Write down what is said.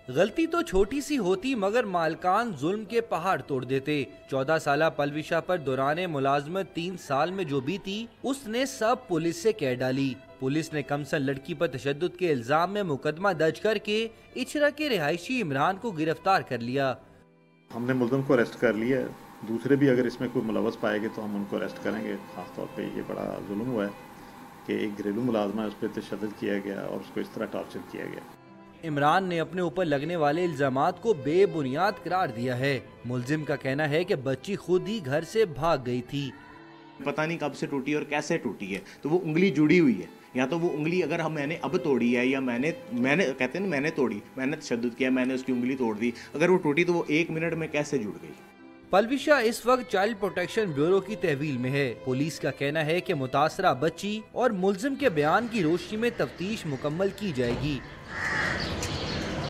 غلطی تو چھوٹی سی ہوتی مگر مالکان ظلم کے پہاڑ توڑ دیتے۔ 14 سالہ پلوشا پر دوران ملازمت 3 سال میں جو بیتی اس نے سب پولیس سے کہہ ڈالی۔ پولیس نے کمسن لڑکی پر تشدد کے الزام میں مقدمہ درج کر کے اچھرا کے رہائشی عمران کو گرفتار کر لیا۔ ہم نے ملزم کو اریسٹ کر لیا ہے، دوسرے بھی اگر اس میں کوئی ملوث پائے گے تو ہم ان کو اریسٹ کریں گے۔ خاص طور پہ یہ بڑا ظلم ہوا ہے کہ ایک گھریلو ملازمہ ہے، اس پہ تشدد کیا گیا اور اس کو اس طرح ٹارچر کیا گیا۔ عمران نے اپنے اوپر لگنے والے الزامات کو بے بنیاد قرار دیا ہے۔ ملزم کا کہنا ہے کہ بچی خود ہی گھر سے بھاگ گئی تھی۔ پتہ نہیں کب سے ٹوٹی اور کیسے ٹوٹی ہے، تو وہ انگلی جڑی ہوئی ہے، یا تو وہ انگلی اگر میں نے اب توڑی ہے یا میں نے کہتے ہیں میں نے توڑی، میں نے تشدد کیا، میں نے اس کی انگلی توڑ دی، اگر وہ ٹوٹی تو وہ 1 منٹ میں کیسے جڑ گئی؟ پلوشا اس وقت چائلڈ پروٹیکشن بیورو کی تحویل میں ہے۔ پولیس کا کہنا ہے کہ متاثرہ بچی اور ملزم کے بیان کی روشنی میں تفتیش مکمل کی جائے گی۔